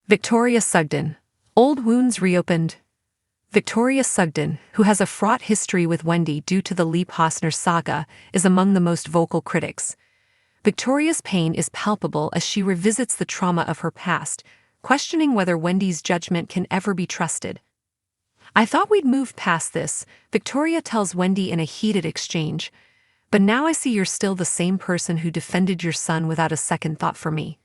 Victoria Sugden. Old wounds reopened. Victoria Sugden, who has a fraught history with Wendy due to the Lee Posner saga, is among the most vocal critics. Victoria's pain is palpable as she revisits the trauma of her past, questioning whether Wendy's judgment can ever be trusted. "I thought we'd moved past this," Victoria tells Wendy in a heated exchange, "but now I see you're still the same person who defended your son without a second thought for me."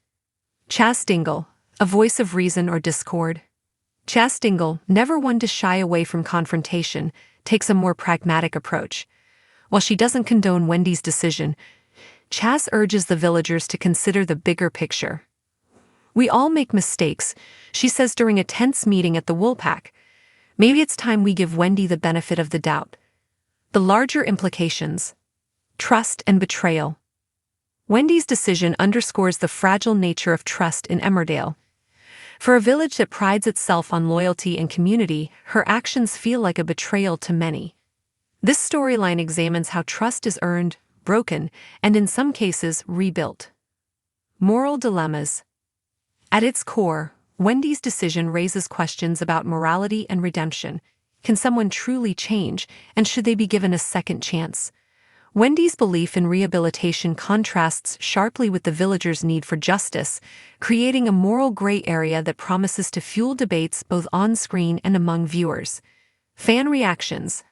Chas Dingle, a voice of reason or discord. Chas Dingle, never one to shy away from confrontation, takes a more pragmatic approach. While she doesn't condone Wendy's decision, Chas urges the villagers to consider the bigger picture. "We all make mistakes," she says during a tense meeting at the Woolpack. "Maybe it's time we give Wendy the benefit of the doubt." The larger implications. Trust and betrayal. Wendy's decision underscores the fragile nature of trust in Emmerdale. For a village that prides itself on loyalty and community, her actions feel like a betrayal to many. This storyline examines how trust is earned, broken, and in some cases, rebuilt. Moral dilemmas. At its core, Wendy's decision raises questions about morality and redemption. Can someone truly change, and should they be given a second chance? Wendy's belief in rehabilitation contrasts sharply with the villagers' need for justice, creating a moral gray area that promises to fuel debates both on-screen and among viewers. Fan reactions.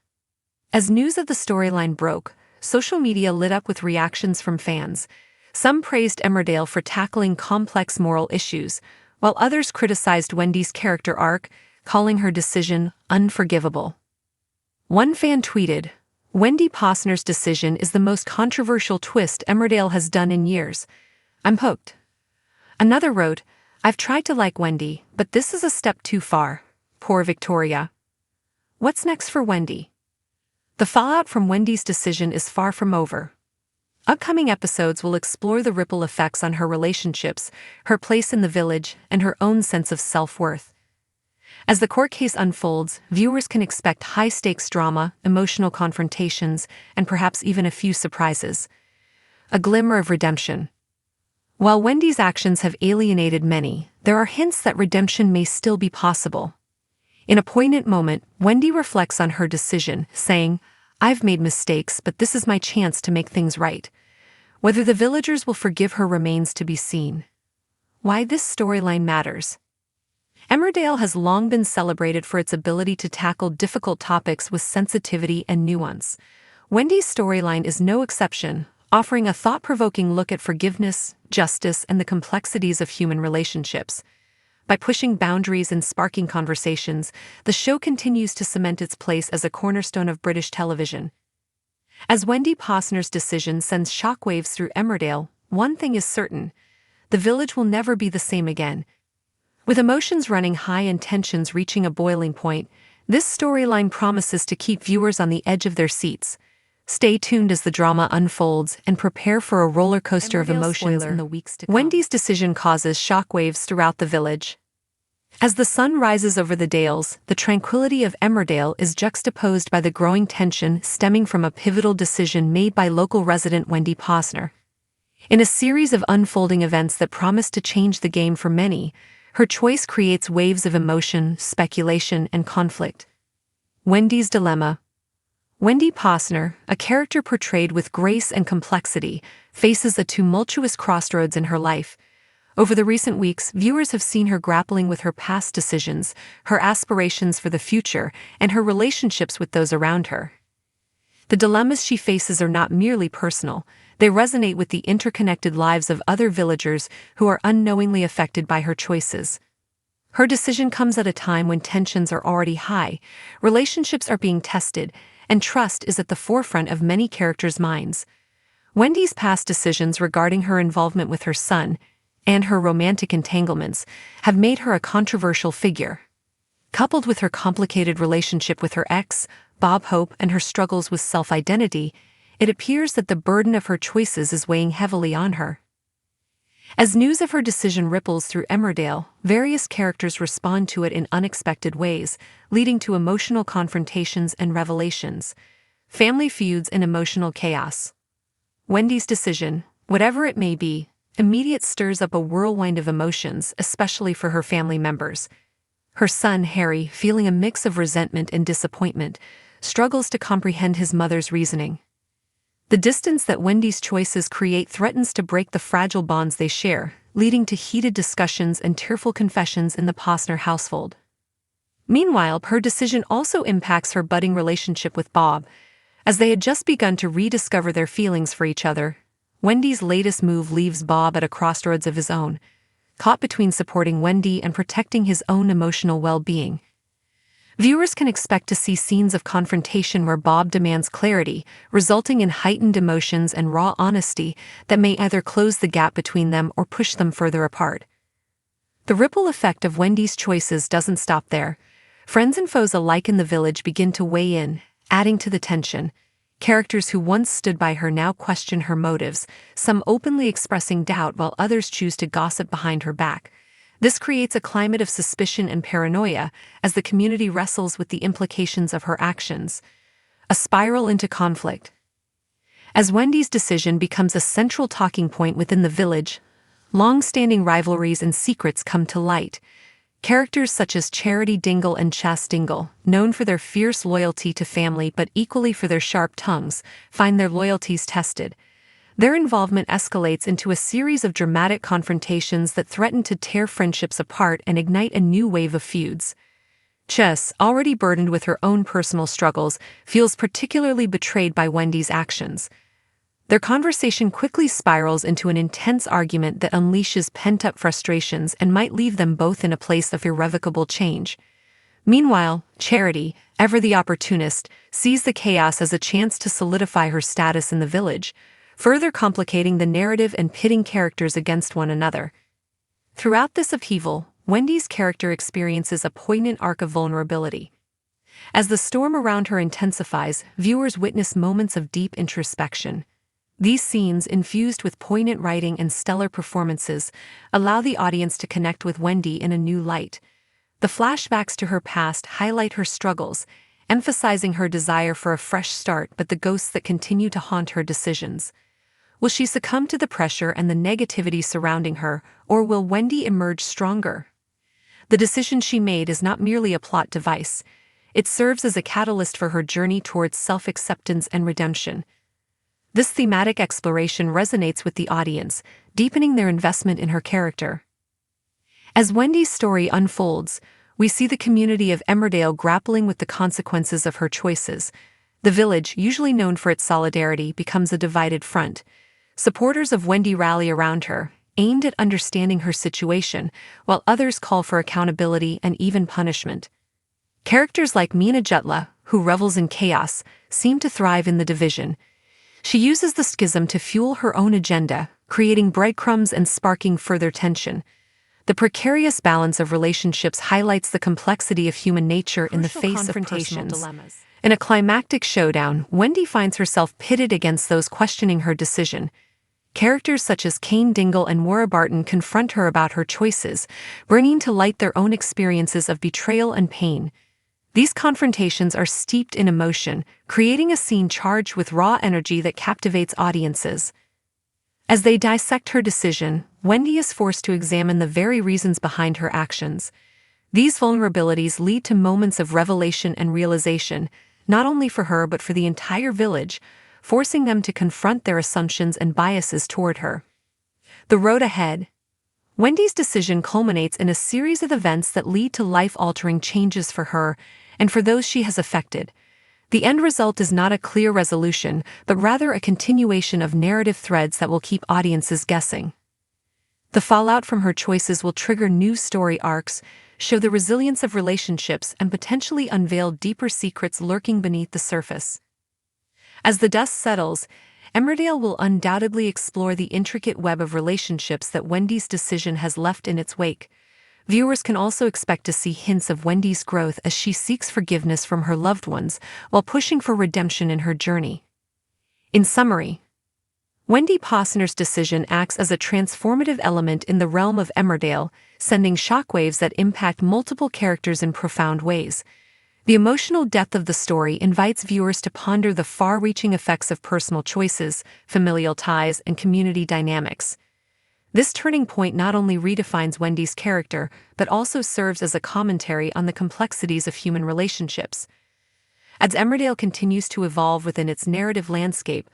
As news of the storyline broke, social media lit up with reactions from fans. Some praised Emmerdale for tackling complex moral issues, while others criticized Wendy's character arc, calling her decision unforgivable. One fan tweeted, "Wendy Posner's decision is the most controversial twist Emmerdale has done in years. I'm hooked." Another wrote, "I've tried to like Wendy, but this is a step too far. Poor Victoria." What's next for Wendy? The fallout from Wendy's decision is far from over. Upcoming episodes will explore the ripple effects on her relationships, her place in the village, and her own sense of self-worth. As the court case unfolds, viewers can expect high-stakes drama, emotional confrontations, and perhaps even a few surprises. A glimmer of redemption. While Wendy's actions have alienated many, there are hints that redemption may still be possible. In a poignant moment, Wendy reflects on her decision, saying, "I've made mistakes, but this is my chance to make things right." Whether the villagers will forgive her remains to be seen. Why this storyline matters. Emmerdale has long been celebrated for its ability to tackle difficult topics with sensitivity and nuance. Wendy's storyline is no exception, offering a thought-provoking look at forgiveness, justice, and the complexities of human relationships. By pushing boundaries and sparking conversations, the show continues to cement its place as a cornerstone of British television. As Wendy Posner's decision sends shockwaves through Emmerdale, one thing is certain: the village will never be the same again. With emotions running high and tensions reaching a boiling point, this storyline promises to keep viewers on the edge of their seats. Stay tuned as the drama unfolds and prepare for a roller coaster of emotions in the weeks to come. Wendy's decision causes shockwaves throughout the village. As the sun rises over the dales, the tranquility of Emmerdale is juxtaposed by the growing tension stemming from a pivotal decision made by local resident Wendy Posner. In a series of unfolding events that promise to change the game for many, her choice creates waves of emotion, speculation, and conflict. Wendy's dilemma. Wendy Posner, a character portrayed with grace and complexity, faces a tumultuous crossroads in her life. Over the recent weeks, viewers have seen her grappling with her past decisions, her aspirations for the future, and her relationships with those around her. The dilemmas she faces are not merely personal, they resonate with the interconnected lives of other villagers who are unknowingly affected by her choices. Her decision comes at a time when tensions are already high, relationships are being tested, and trust is at the forefront of many characters' minds. Wendy's past decisions regarding her involvement with her son, and her romantic entanglements, have made her a controversial figure. Coupled with her complicated relationship with her ex, Bob Hope, and her struggles with self-identity, it appears that the burden of her choices is weighing heavily on her. As news of her decision ripples through Emmerdale, various characters respond to it in unexpected ways, leading to emotional confrontations and revelations. Family feuds and emotional chaos. Wendy's decision, whatever it may be, immediate stirs up a whirlwind of emotions, especially for her family members. Her son, Harry, feeling a mix of resentment and disappointment, struggles to comprehend his mother's reasoning. The distance that Wendy's choices create threatens to break the fragile bonds they share, leading to heated discussions and tearful confessions in the Posner household. Meanwhile, her decision also impacts her budding relationship with Bob. As they had just begun to rediscover their feelings for each other, Wendy's latest move leaves Bob at a crossroads of his own, caught between supporting Wendy and protecting his own emotional well-being. Viewers can expect to see scenes of confrontation where Bob demands clarity, resulting in heightened emotions and raw honesty that may either close the gap between them or push them further apart. The ripple effect of Wendy's choices doesn't stop there. Friends and foes alike in the village begin to weigh in, adding to the tension. Characters who once stood by her now question her motives, some openly expressing doubt while others choose to gossip behind her back. This creates a climate of suspicion and paranoia as the community wrestles with the implications of her actions. A spiral into conflict. As Wendy's decision becomes a central talking point within the village, long-standing rivalries and secrets come to light. Characters such as Charity Dingle and Chas Dingle, known for their fierce loyalty to family but equally for their sharp tongues, find their loyalties tested. Their involvement escalates into a series of dramatic confrontations that threaten to tear friendships apart and ignite a new wave of feuds. Chas, already burdened with her own personal struggles, feels particularly betrayed by Wendy's actions. Their conversation quickly spirals into an intense argument that unleashes pent-up frustrations and might leave them both in a place of irrevocable change. Meanwhile, Charity, ever the opportunist, sees the chaos as a chance to solidify her status in the village, further complicating the narrative and pitting characters against one another. Throughout this upheaval, Wendy's character experiences a poignant arc of vulnerability. As the storm around her intensifies, viewers witness moments of deep introspection. These scenes, infused with poignant writing and stellar performances, allow the audience to connect with Wendy in a new light. The flashbacks to her past highlight her struggles, emphasizing her desire for a fresh start but the ghosts that continue to haunt her decisions. Will she succumb to the pressure and the negativity surrounding her, or will Wendy emerge stronger? The decision she made is not merely a plot device. It serves as a catalyst for her journey towards self-acceptance and redemption. This thematic exploration resonates with the audience, deepening their investment in her character. As Wendy's story unfolds, we see the community of Emmerdale grappling with the consequences of her choices. The village, usually known for its solidarity, becomes a divided front. Supporters of Wendy rally around her, aimed at understanding her situation, while others call for accountability and even punishment. Characters like Meena Jutla, who revels in chaos, seem to thrive in the division. She uses the schism to fuel her own agenda, creating breadcrumbs and sparking further tension. The precarious balance of relationships highlights the complexity of human nature in the face of personal dilemmas. In a climactic showdown, Wendy finds herself pitted against those questioning her decision. Characters such as Kane Dingle and Maura Barton confront her about her choices, bringing to light their own experiences of betrayal and pain. These confrontations are steeped in emotion, creating a scene charged with raw energy that captivates audiences. As they dissect her decision, Wendy is forced to examine the very reasons behind her actions. These vulnerabilities lead to moments of revelation and realization, not only for her but for the entire village, forcing them to confront their assumptions and biases toward her. The road ahead. Wendy's decision culminates in a series of events that lead to life-altering changes for her and for those she has affected. The end result is not a clear resolution, but rather a continuation of narrative threads that will keep audiences guessing. The fallout from her choices will trigger new story arcs, show the resilience of relationships, and potentially unveil deeper secrets lurking beneath the surface. As the dust settles, Emmerdale will undoubtedly explore the intricate web of relationships that Wendy's decision has left in its wake. Viewers can also expect to see hints of Wendy's growth as she seeks forgiveness from her loved ones while pushing for redemption in her journey. In summary, Wendy Posner's decision acts as a transformative element in the realm of Emmerdale, sending shockwaves that impact multiple characters in profound ways. The emotional depth of the story invites viewers to ponder the far-reaching effects of personal choices, familial ties, and community dynamics. This turning point not only redefines Wendy's character, but also serves as a commentary on the complexities of human relationships. As Emmerdale continues to evolve within its narrative landscape,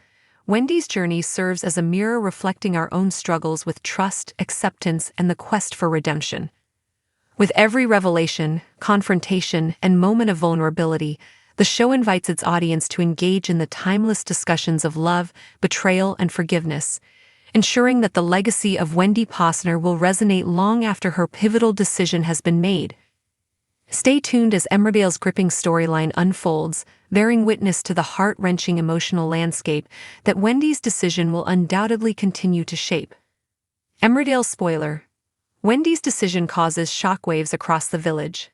Wendy's journey serves as a mirror reflecting our own struggles with trust, acceptance, and the quest for redemption. With every revelation, confrontation, and moment of vulnerability, the show invites its audience to engage in the timeless discussions of love, betrayal, and forgiveness, ensuring that the legacy of Wendy Posner will resonate long after her pivotal decision has been made. Stay tuned as Emmerdale's gripping storyline unfolds, bearing witness to the heart-wrenching emotional landscape that Wendy's decision will undoubtedly continue to shape. Emmerdale spoiler: Wendy's decision causes shockwaves across the village.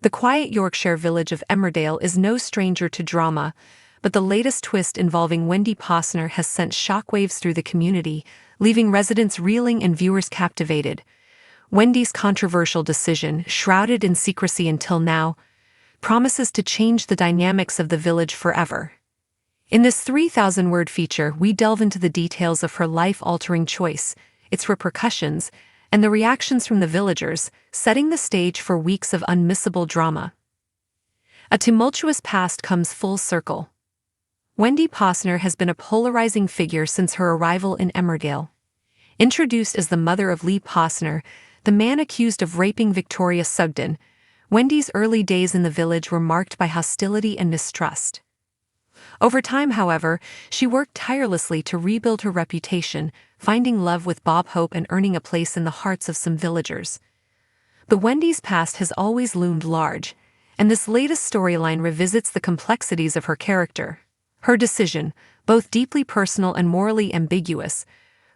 The quiet Yorkshire village of Emmerdale is no stranger to drama, but the latest twist involving Wendy Posner has sent shockwaves through the community, leaving residents reeling and viewers captivated. Wendy's controversial decision, shrouded in secrecy until now, promises to change the dynamics of the village forever. In this 3,000-word feature, we delve into the details of her life-altering choice, its repercussions, and the reactions from the villagers, setting the stage for weeks of unmissable drama. A tumultuous past comes full circle. Wendy Posner has been a polarizing figure since her arrival in Emmerdale. Introduced as the mother of Lee Posner, the man accused of raping Victoria Sugden, Wendy's early days in the village were marked by hostility and mistrust. Over time, however, she worked tirelessly to rebuild her reputation, finding love with Bob Hope and earning a place in the hearts of some villagers. But Wendy's past has always loomed large, and this latest storyline revisits the complexities of her character. Her decision, both deeply personal and morally ambiguous,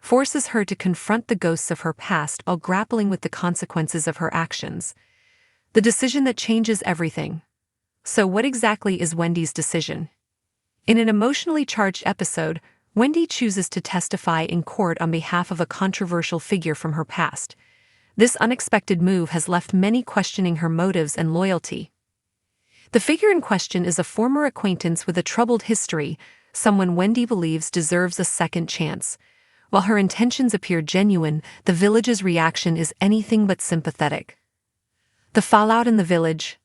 forces her to confront the ghosts of her past while grappling with the consequences of her actions. The decision that changes everything. So what exactly is Wendy's decision? In an emotionally charged episode, Wendy chooses to testify in court on behalf of a controversial figure from her past. This unexpected move has left many questioning her motives and loyalty. The figure in question is a former acquaintance with a troubled history, someone Wendy believes deserves a second chance. While her intentions appear genuine, the village's reaction is anything but sympathetic. The fallout in the village.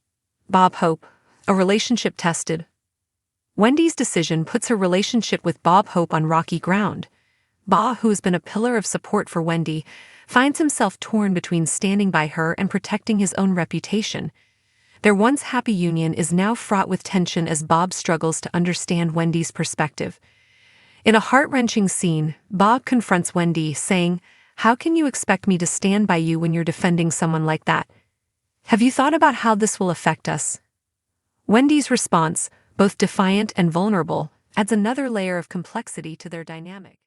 Bob Hope, a relationship tested. Wendy's decision puts her relationship with Bob Hope on rocky ground. Bob, who has been a pillar of support for Wendy, finds himself torn between standing by her and protecting his own reputation. Their once happy union is now fraught with tension as Bob struggles to understand Wendy's perspective. In a heart-wrenching scene, Bob confronts Wendy, saying, "How can you expect me to stand by you when you're defending someone like that? Have you thought about how this will affect us?" Wendy's response, both defiant and vulnerable, adds another layer of complexity to their dynamic.